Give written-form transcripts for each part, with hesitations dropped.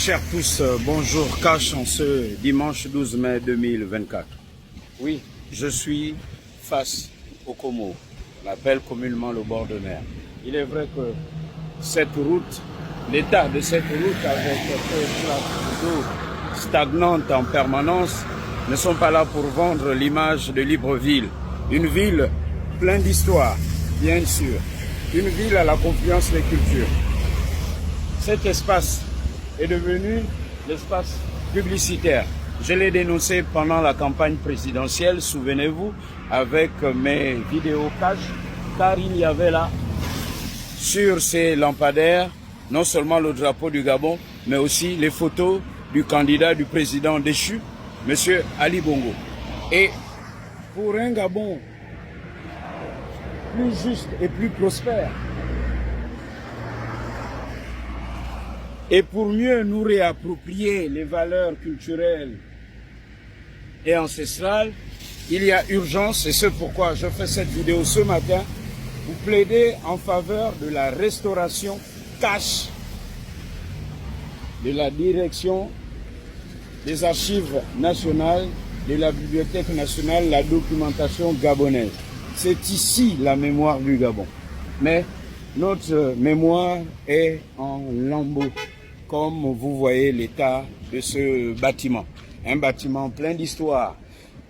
chers tous, bonjour Cash en ce dimanche 12 mai 2024. Oui, je suis face au Como, on appelle communément le bord de mer. Il est vrai que cette route, l'état de cette route avec des plaques d'eau stagnantes en permanence ne sont pas là pour vendre l'image de Libreville. Une ville pleine d'histoire, bien sûr. Une ville à la confluence des cultures. Cet espace est devenu l'espace publicitaire. Je l'ai dénoncé pendant la campagne présidentielle, souvenez-vous, avec mes vidéos cash, car il y avait là, sur ces lampadaires, non seulement le drapeau du Gabon, mais aussi les photos du candidat du président déchu, M. Ali Bongo. Et pour un Gabon plus juste et plus prospère, et pour mieux nous réapproprier les valeurs culturelles et ancestrales, il y a urgence, et c'est pourquoi je fais cette vidéo ce matin, pour plaider en faveur de la restauration cash de la direction des archives nationales, de la Bibliothèque nationale, la documentation gabonaise. C'est ici la mémoire du Gabon. Mais notre mémoire est en lambeaux, comme vous voyez l'état de ce bâtiment. Un bâtiment plein d'histoire.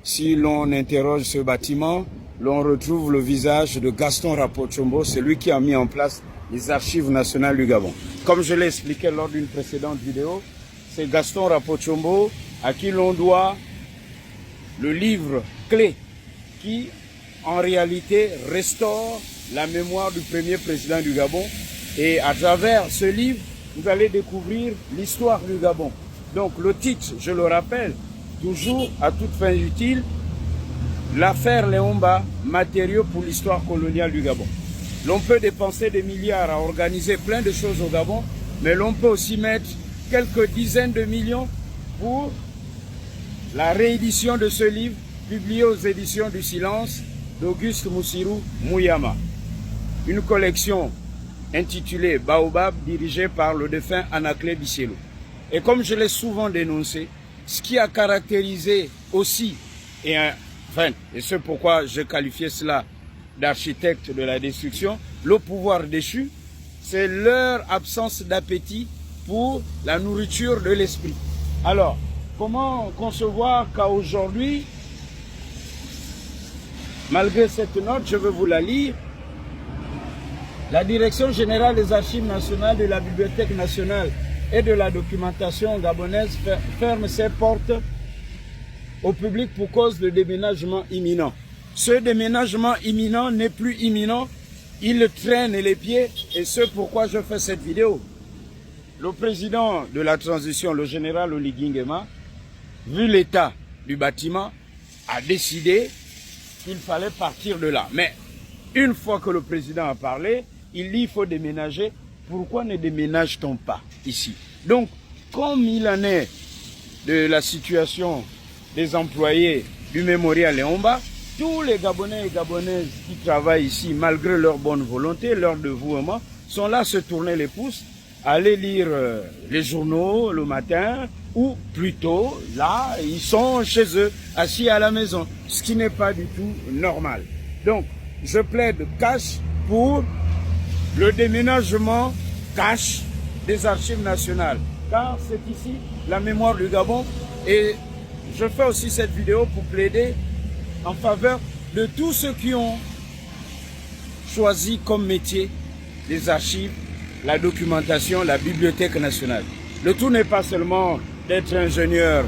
Si l'on interroge ce bâtiment, l'on retrouve le visage de Gaston Rapot-Chombo, celui qui a mis en place les archives nationales du Gabon. Comme je l'ai expliqué lors d'une précédente vidéo, c'est Gaston Rapot-Chombo à qui l'on doit le livre clé qui, en réalité, restaure la mémoire du premier président du Gabon. Et à travers ce livre, vous allez découvrir l'histoire du Gabon. Donc le titre, je le rappelle, toujours à toute fin utile, l'affaire Léomba, matériaux pour l'histoire coloniale du Gabon. L'on peut dépenser des milliards à organiser plein de choses au Gabon, mais l'on peut aussi mettre quelques dizaines de millions pour la réédition de ce livre, publié aux éditions du Silence, d'Auguste Moussirou Mouyama. Une collection intitulée Baobab, dirigée par le défunt Anaclé Bissielo. Et comme je l'ai souvent dénoncé, ce qui a caractérisé aussi, et c'est pourquoi je qualifiais cela d'architecte de la destruction, le pouvoir déchu, c'est leur absence d'appétit pour la nourriture de l'esprit. Alors, comment concevoir qu'à aujourd'hui, malgré cette note, je veux vous la lire, la Direction générale des archives nationales de la Bibliothèque nationale et de la documentation gabonaise ferme ses portes au public pour cause de déménagement imminent. Ce déménagement imminent n'est plus imminent, il traîne les pieds et c'est pourquoi je fais cette vidéo. Le président de la transition, le général Oligui Nguema, vu l'état du bâtiment, a décidé qu'il fallait partir de là. Mais une fois que le président a parlé, il dit qu'il faut déménager. Pourquoi ne déménage-t-on pas ici? Donc, comme il en est de la situation des employés du mémorial Léomba, tous les Gabonais et Gabonaises qui travaillent ici, malgré leur bonne volonté, leur dévouement, sont là à se tourner les pouces, à aller lire les journaux le matin, ou plutôt, là, ils sont chez eux, assis à la maison, ce qui n'est pas du tout normal. Donc, je plaide cash pour le déménagement cash des archives nationales, car c'est ici la mémoire du Gabon, et je fais aussi cette vidéo pour plaider en faveur de tous ceux qui ont choisi comme métier les archives, la documentation, la Bibliothèque nationale. Le tout n'est pas seulement d'être ingénieur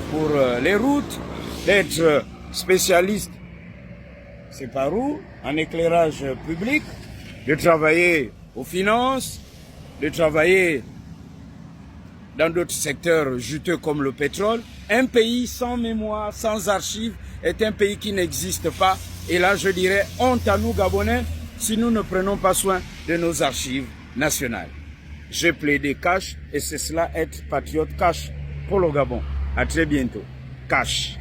pour les routes, d'être spécialiste, c'est par où, en éclairage public, de travailler aux finances, de travailler dans d'autres secteurs juteux comme le pétrole. Un pays sans mémoire, sans archives, est un pays qui n'existe pas. Et là, je dirais, honte à nous Gabonais si nous ne prenons pas soin de nos archives nationales. J'ai plaidé cash et c'est cela être patriote cash pour le Gabon. À très bientôt. Cash.